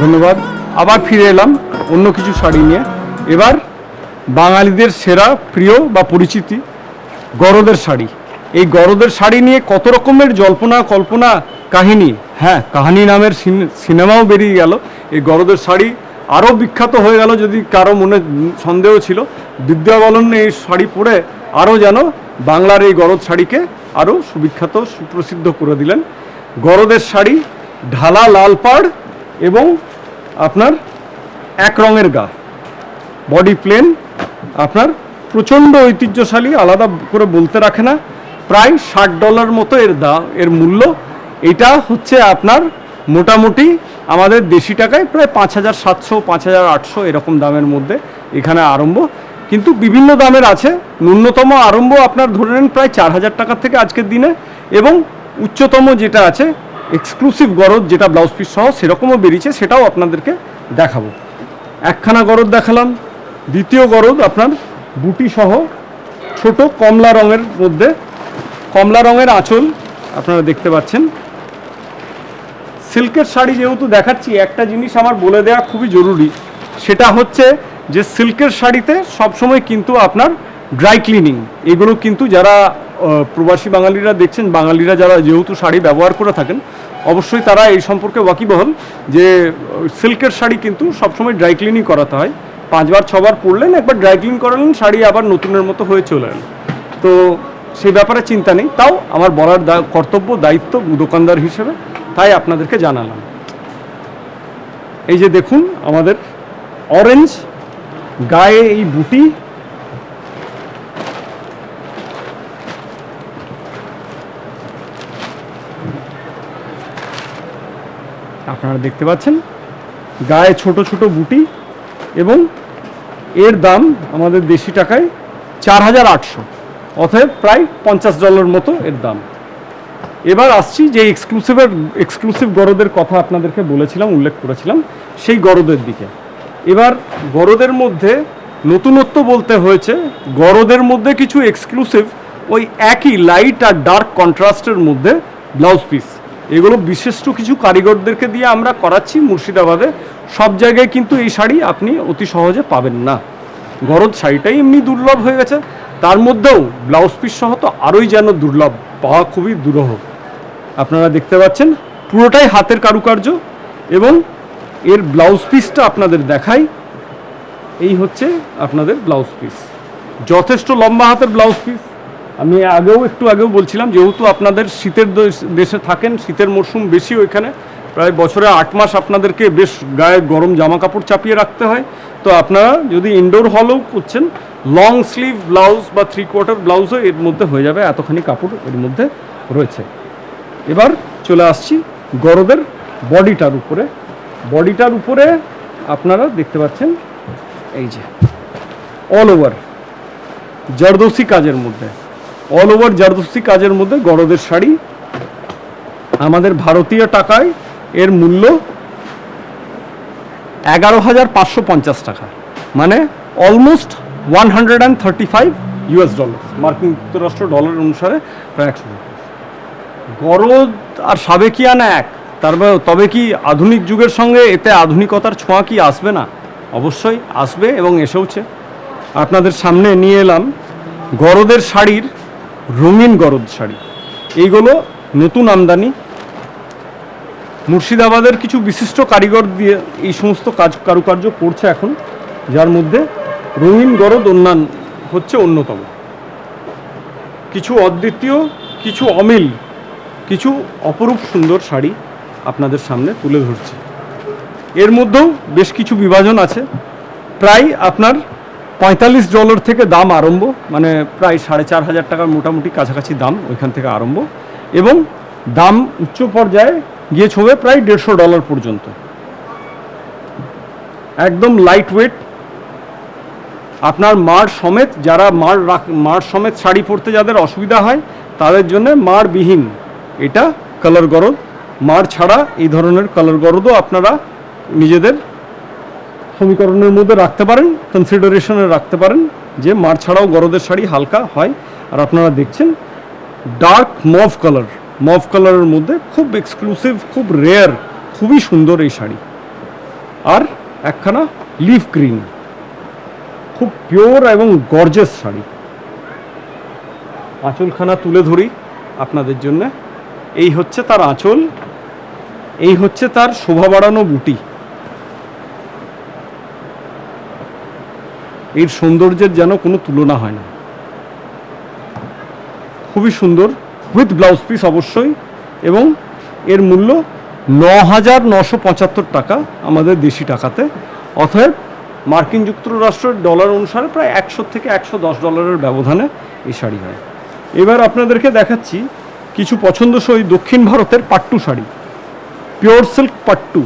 ধন্যবাদ। আবার ফিরে এলাম অন্য কিছু শাড়ি নিয়ে। এবার বাঙালিদের সেরা প্রিয় বা পরিচিতি গরদের শাড়ি। এই গরদের শাড়ি নিয়ে কত রকমের জল্পনা কল্পনা কাহিনী, হ্যাঁ কাহিনী নামের সিনেমাও বেরিয়ে গেল। এই গরদের শাড়ি আরও বিখ্যাত হয়ে গেল, যদি কারো মনে সন্দেহ ছিল। বিদ্যা বালন এই শাড়ি পরে আরও যেন বাংলার এই গরদ শাড়িকে আরও সুবিখ্যাত সুপ্রসিদ্ধ করে দিলেন। গরদের শাড়ি ঢালা লাল পাড় এবং আপনার এক রঙের গা, বডি প্লেন, আপনার প্রচণ্ড ঐতিহ্যশালী, আলাদা করে বলতে রাখে না। প্রায় $60 মতো এর মূল্য। এটা হচ্ছে আপনার মোটামুটি আমাদের দেশি টাকায় প্রায় 5700 5800 এরকম দামের মধ্যে এখানে আরম্ভ, কিন্তু বিভিন্ন দামের আছে। ন্যূনতম আরম্ভ আপনার ধরে নেন প্রায় 4000 টাকার থেকে আজকের দিনে, এবং উচ্চতম যেটা আছে এক্সক্লুসিভ গরদ, যেটা ব্লাউজ পিস সহ সেরকমও বেরিয়েছে, সেটাও আপনাদেরকে দেখাবো। একখানা গরদ দেখালাম, দ্বিতীয় গরদ আপনার বুটি সহ ছোট কমলা রঙের মধ্যে, কমলা রঙের আঁচল আপনারা দেখতে পাচ্ছেন। সিল্কের শাড়ি যেহেতু দেখাচ্ছি, একটা জিনিস আমার বলে দেওয়া খুবই জরুরি, সেটা হচ্ছে যে সিল্কের শাড়িতে সবসময় কিন্তু আপনার ড্রাই ক্লিনিং, এগুলো কিন্তু যারা প্রবাসী বাঙালিরা দেখছেন, বাঙালিরা যারা যেহেতু শাড়ি ব্যবহার করে থাকেন, অবশ্যই তারা এই সম্পর্কে ওয়াকিবহল যে সিল্কের শাড়ি কিন্তু সবসময় ড্রাই ক্লিনিং করাতে হয়। 5বার 6বার পরলেন, একবার ড্রাই ক্লিন করালেন, শাড়ি আবার নতুনের মতো হয়ে চলে এলেন। তো সেই ব্যাপারে চিন্তা নেই, তাও আমার বলার কর্তব্য দায়িত্ব দোকানদার হিসেবে, তাই আপনাদেরকে জানালাম। এই যে দেখুন আমাদের অরেঞ্জ গায়ে এই বুটি, আপনারা দেখতে পাচ্ছেন গায়ে ছোট ছোট বুটি, এবং এর দাম আমাদের দেশি টাকায় 4800, অতএব প্রায় $50 মতো এর দাম। এবার আসছি যে এক্সক্লুসিভ গরদের কথা আপনাদেরকে বলেছিলাম, উল্লেখ করেছিলাম, সেই গরদের দিকে। এবার গরদের মধ্যে নতুনত্ব বলতে হয়েছে, গরদের মধ্যে কিছু এক্সক্লুসিভ ওই একই লাইট আর ডার্ক কন্ট্রাস্টের মধ্যে ব্লাউজ পিস, এগুলো বিশিষ্ট কিছু কারিগরদেরকে দিয়ে আমরা করাচ্ছি মুর্শিদাবাদে। সব জায়গায় কিন্তু এই শাড়ি আপনি অতি সহজে পাবেন না। গরদ শাড়িটাই এমনি দুর্লভ হয়ে গেছে, তার মধ্যেও ব্লাউজ পিস সহ তো আরোই যেন দুর্লভ, পাওয়া খুবই দুরূহ। আপনারা দেখতে পাচ্ছেন পুরোটাই হাতের কারুকার্য, এবং এর ব্লাউজ পিসটা আপনাদের দেখাই। এই হচ্ছে আপনাদের ব্লাউজ পিস, যথেষ্ট লম্বা হাতের ব্লাউজ পিস। আমি একটু আগেও বলছিলাম, যেহেতু আপনাদের শীতের দেশে থাকেন, শীতের মরশুম বেশি ওইখানে, প্রায় বছরে 8 মাস আপনাদেরকে বেশ গায়ে গরম জামা কাপড় চাপিয়ে রাখতে হয়। তো আপনারা যদি ইনডোর হলেও করছেন, লং স্লিভ ব্লাউজ বা 3/4 ব্লাউজও এর মধ্যে হয়ে যাবে, এতখানি কাপড় এর মধ্যে রয়েছে। এবার চলে আসছি গরদের বডিটার উপরে। বডিটার উপরে আপনারা দেখতে পাচ্ছেন এই যে অল ওভার জারদৌসি কাজের মধ্যে, অল ওভার জারদৌসি কাজের মধ্যে গরদের শাড়ি। আমাদের ভারতীয় টাকায় এর মূল্য $11,550 টাকা, মানে অলমোস্ট $135, মার্কিন যুক্তরাষ্ট্র ডলার অনুসারে প্রায় 100। গরদ আর সাবেকিয়ানা এক, তবে কি আধুনিক যুগের সঙ্গে এতে আধুনিকতার ছোঁয়া কি আসবে না? অবশ্যই আসবে, এবং এসেওছে। আপনাদের সামনে নিয়ে এলাম গরদের শাড়ির রঙিন গরদ শাড়ি। এইগুলো নতুন আমদানি, মুর্শিদাবাদের কিছু বিশিষ্ট কারিগর দিয়ে এই সমস্ত কারুকার্য করছে এখন, যার মধ্যে রঙিন গরদ হচ্ছে অন্যতম। কিছু অদ্বিতীয়, কিছু অমিল, কিছু অপরূপ সুন্দর শাড়ি আপনাদের সামনে তুলে ধরছি। এর মধ্যেও বেশ কিছু বিভাজন আছে। প্রায় আপনার $45 থেকে দাম আরম্ভ, মানে প্রায় 4500 টাকার মোটামুটি কাছাকাছি দাম ওইখান থেকে আরম্ভ, এবং দাম উচ্চ পর্যায়ে গিয়ে ছবে প্রায় $150 পর্যন্ত। একদম লাইট ওয়েট, আপনার মাড় সমেত, যারা মাড় সমেত শাড়ি পরতে যাদের অসুবিধা হয় তাদের জন্য মাড়বিহীন এটা কালার গরদ। মাড় ছাড়া এই ধরনের কালার গরদও আপনারা নিজেদের সমীকরণের মধ্যে রাখতে পারেন, কনসিডারেশনে রাখতে পারেন যে মাড় ছাড়াও গরদের শাড়ি হালকা হয়। আর আপনারা দেখছেন ডার্ক মভ কালারের মধ্যে খুব এক্সক্লুসিভ, খুব রেয়ার, খুবই সুন্দর এই শাড়ি। আর একখানা লিফ গ্রিন, খুব পিওর এবং গর্জিয়াস শাড়ি। আঁচলখানা তুলে ধরি আপনাদের জন্য। এই হচ্ছে তার আঁচল, এই হচ্ছে তার শোভা বাড়ানো বুটি। এর সৌন্দর্যের যেন কোনো তুলনা হয় না, খুবই সুন্দর, উইথ ব্লাউজ পিস অবশ্যই। এবং এর মূল্য ৯,৯৭৫ টাকা আমাদের দেশি টাকাতে। অতএব মার্কিন যুক্তরাষ্ট্রের ডলার অনুসারে প্রায় ১০০ থেকে ১১০ ডলারের ব্যবধানে এই শাড়ি হয়। এবার আপনাদেরকে দেখাচ্ছি কিছু পছন্দসই দক্ষিণ ভারতের পাট্টু শাড়ি, পিওর সিল্ক পাট্টু।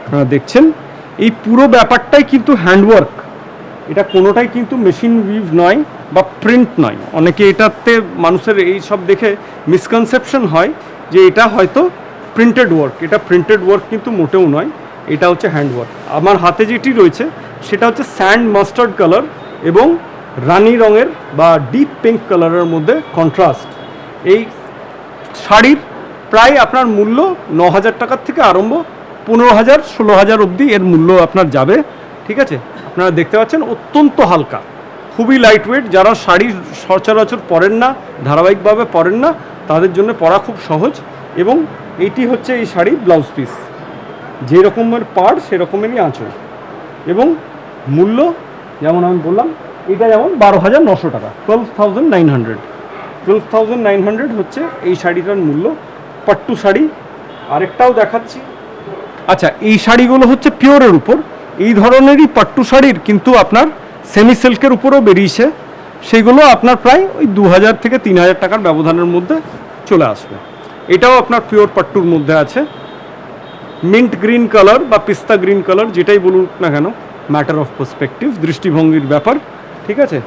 আপনারা দেখছেন এই পুরো ব্যাপারটাই কিন্তু হ্যান্ডওয়ার্ক, এটা কোনোটাই কিন্তু মেশিন উইভ নয় বা প্রিন্ট নয়। অনেকে এটাতে মানুষের এই সব দেখে মিসকনসেপশন হয় যে এটা হয়তো প্রিন্টেড ওয়ার্ক। এটা প্রিন্টেড ওয়ার্ক কিন্তু মোটেও নয়, এটা হচ্ছে হ্যান্ডওয়ার্ক। আমার হাতে যেটি রয়েছে সেটা হচ্ছে স্যান্ড মাস্টার্ড কালার এবং রানি রঙের বা ডিপ পিঙ্ক কালারের মধ্যে কন্ট্রাস্ট। এই শাড়ির প্রায় আপনার মূল্য ৯,০০০ টাকার থেকে আরম্ভ ১৫,০০০, ১৬,০০০ অবধি এর মূল্য আপনার যাবে। ঠিক আছে, আপনারা দেখতে পাচ্ছেন অত্যন্ত হালকা, খুবই লাইট ওয়েট। যারা শাড়ি সচরাচর পরেন না, ধারাবাহিকভাবে পরেন না, তাদের জন্য পরা খুব সহজ। এবং এইটি হচ্ছে এই শাড়ি ব্লাউজ পিস, যে রকমের পাড় সেরকমেরই আঁচল। এবং মূল্য যেমন আমি বললাম, এটা যেমন ১২,৯০০ টাকা, 12,900। 12,900 হচ্ছে এই শাড়িটার মূল্য, পাট্টু শাড়ি। আরেকটাও দেখাচ্ছি। আচ্ছা, এই শাড়িগুলো হচ্ছে পিওরের উপর। এই ধরনেরই পাট্টু শাড়ির কিন্তু আপনার সেমি সিল্কের উপরও বেরিয়েছে, সেগুলো আপনার প্রায় ওই ২,০০০ থেকে ৩,০০০ টাকার ব্যবধানের মধ্যে চলে আসবে। এটাও আপনার পিওর পাট্টুর মধ্যে আছে, মিন্ট গ্রিন কালার বা পিস্তা গ্রিন কালার, যেটাই বলুন না কেন, ম্যাটার অফ পার্সপেক্টিভ, দৃষ্টিভঙ্গির ব্যাপার। ঠিক আছে,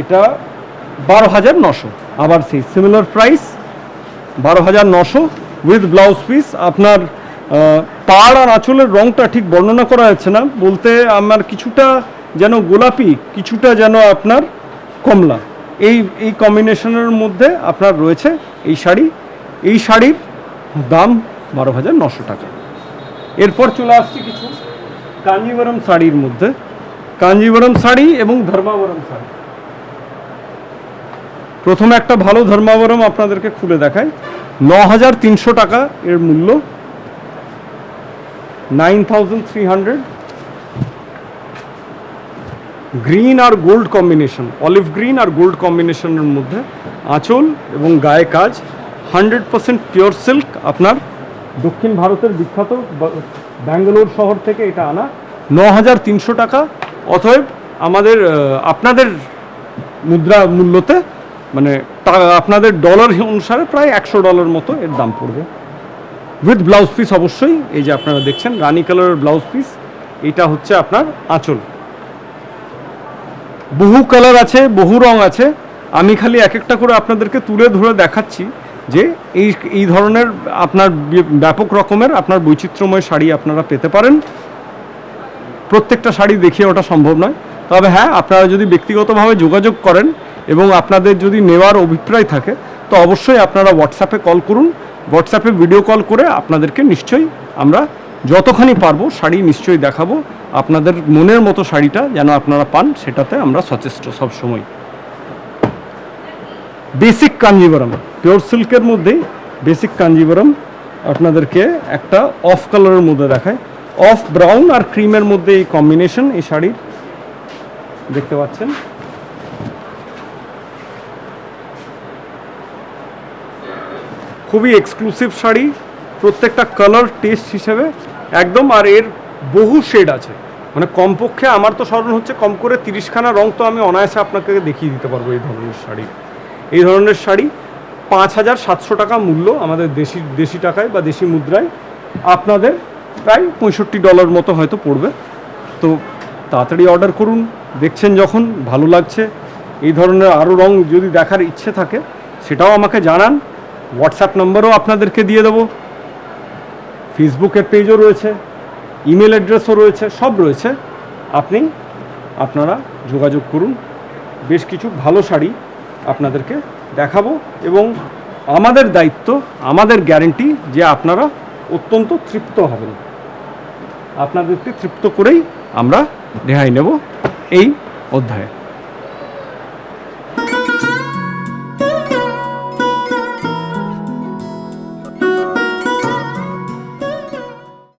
এটা ১২,৯০০। আবার সেই similar price ১২,৯০০ with blouse piece. আপনার পাড় আর আঁচলের রঙটা ঠিক বর্ণনা করা যাচ্ছে না, বলতে আমার কিছুটা যেন গোলাপি, কিছুটা যেন আপনার কমলা, এই কম্বিনেশনের মধ্যে আপনার রয়েছে এই শাড়ি। এই শাড়ির দাম ১২,৯০০ টাকা। এরপর চলে আসছি কিছু কাঞ্জিভরম শাড়ির মধ্যে, কাঞ্জিভরম শাড়ি এবং ধর্মাবরম শাড়ি। প্রথমে একটা ভালো ধর্মাবরম আপনাদেরকে খুলে দেখায়। ৯,৩০০ টাকা এর মূল্য, 9,300। গ্রিন আর গোল্ড কম্বিনেশন, অলিভ গ্রিন আর গোল্ড কম্বিনেশনের মধ্যে আঁচল এবং গায়ে কাজ, 100% পিওর সিল্ক। আপনার দক্ষিণ ভারতের বিখ্যাত ব্যাঙ্গালোর শহর থেকে এটা আনা, ৯,৩০০ টাকা। অতএব আমাদের আপনাদের মুদ্রা মূল্যতে, মানে আপনাদের ডলার অনুসারে প্রায় $100 মতো এর দাম পড়বে, উইথ ব্লাউজ পিস অবশ্যই। এই যে আপনারা দেখছেন রানি কালারের ব্লাউজ পিস, এটা হচ্ছে আপনার আঁচল। বহু কালার আছে, বহু রং আছে, আমি খালি এক একটা করে আপনাদেরকে তুলে ধরে দেখাচ্ছি যে এই ধরনের আপনার ব্যাপক রকমের আপনার বৈচিত্র্যময় শাড়ি আপনারা পেতে পারেন। প্রত্যেকটা শাড়ি দেখিয়ে ওটা সম্ভব নয়, তবে হ্যাঁ, আপনারা যদি ব্যক্তিগতভাবে যোগাযোগ করেন এবং আপনাদের যদি নেওয়ার অভিপ্রায় থাকে, তো অবশ্যই আপনারা হোয়াটসঅ্যাপে কল করুন। হোয়াটসঅ্যাপে ভিডিও কল করে আপনাদেরকে নিশ্চয়ই আমরা যতখানি পারবো শাড়ি নিশ্চয়ই দেখাবো। আপনাদের মনের মতো শাড়িটা যেন আপনারা পান, সেটাতে আমরা সচেষ্ট সবসময়। বেসিক কাঞ্জিভরম, পিওর সিল্কের মধ্যেই বেসিক কাঞ্জিভরম আপনাদেরকে একটা অফ কালারের মধ্যে দেখায়, অফ ব্রাউন আর ক্রিমের মধ্যে এই কম্বিনেশন এই শাড়ির, দেখতে পাচ্ছেন। খুবই এক্সক্লুসিভ শাড়ি, প্রত্যেকটা কালার টেস্ট হিসেবে একদম। আর এর বহু শেড আছে, মানে কমপক্ষে আমার তো স্মরণ হচ্ছে কম করে 30খানা রং তো আমি অনায়াসে আপনাকে দেখিয়ে দিতে পারবো এই ধরনের শাড়ি। এই ধরনের শাড়ি ৫,৭০০ টাকা মূল্য আমাদের দেশি টাকায় বা দেশি মুদ্রায়, আপনাদের প্রায় $65 মতো হয়তো পড়বে। তো তাড়াতাড়ি অর্ডার করুন। দেখছেন যখন ভালো লাগছে, এই ধরনের আরও রং যদি দেখার ইচ্ছে থাকে সেটাও আমাকে জানান। হোয়াটসঅ্যাপ নম্বরও আপনাদেরকে দিয়ে দেবো, ফেসবুকের পেজও রয়েছে, ইমেল অ্যাড্রেসও রয়েছে, সব রয়েছে। আপনারা যোগাযোগ করুন। বেশ কিছু ভালো শাড়ি আপনাদেরকে দেখাবো এবং আমাদের দায়িত্ব, আমাদের গ্যারেন্টি যে আপনারা অত্যন্ত তৃপ্ত হবেন। আপনাদেরকে তৃপ্ত করেই আমরা রেহাই নেব এই অধ্যায়ে।